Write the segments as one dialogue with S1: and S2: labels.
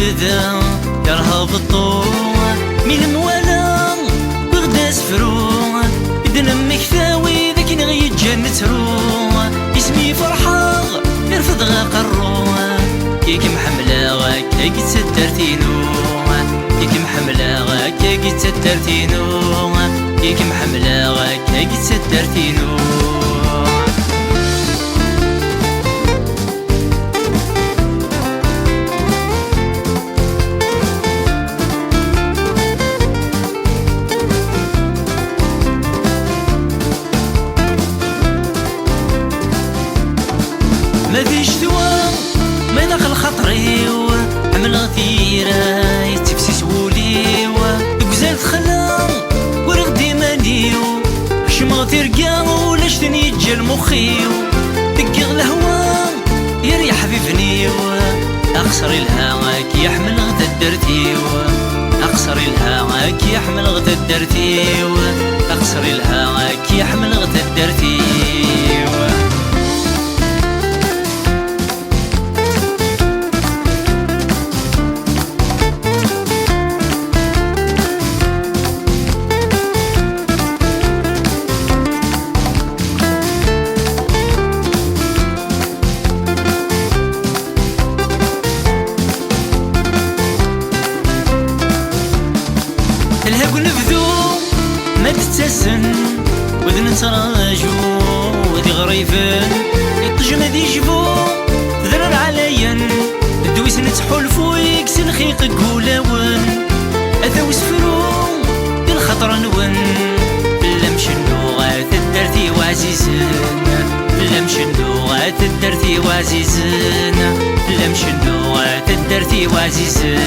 S1: يبدا يرهب الطوع من الموالا بغدا سفروع بدنا مكتاوي ذاك نغي جنة روع اسمي فرحة يرفض غاق الروع كيك محملة غاك كيك تسدرتينو كيك محملة غاك كيك تسدرتينو كيك محملة غاك كيك تسدرتينو ما فيش دواء ما يدخل خطري عمل غثيرة يتفسي سولي وقزال تخلا ورغدي مانيو حشم ترقا ولا شتني يتجال مخيو دقيق الهوا يريح في فنيو اخسر الهواك يحمل غدا درتيو اخسر الهواك يحمل غدا درتيو اخسر الهواك يحمل غدا درتيو الهاك نبذو ما تتسن وذن تراجو وذي غريفن يطجم ذي جبو ذرر عليا الدويس نتحولفو يكسن خيق قولاون اذا وسفرو دي الخطر نون بلا مشنو غات الدرتي وعزيزن بلا مشنو غات الدرتي وعزيزن بلا مشنو غات الدرتي وعزيزن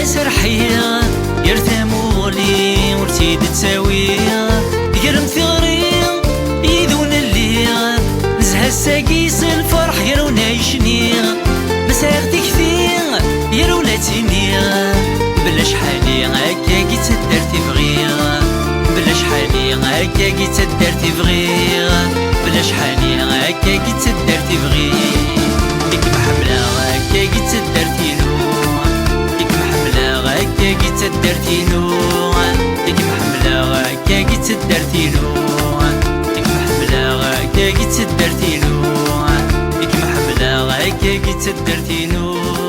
S1: سرحية يرتمو لي ورتيد تساوية يرم ثغري يذون اللي نزها الساقيس الفرح يرون عيشني مساغتي كثير يرون تيني بلا شحالي هكا كي تدرتي بغيا بلا شحالي هكا كي تدرتي بغيا بلا شحالي هكا كي تدرتي بغيا ديك محملة هكا كي تدرتي كي تدرتينو كي محملة كي تدرتينو كي محملة كي تدرتينو كي محملة كي تدرتينو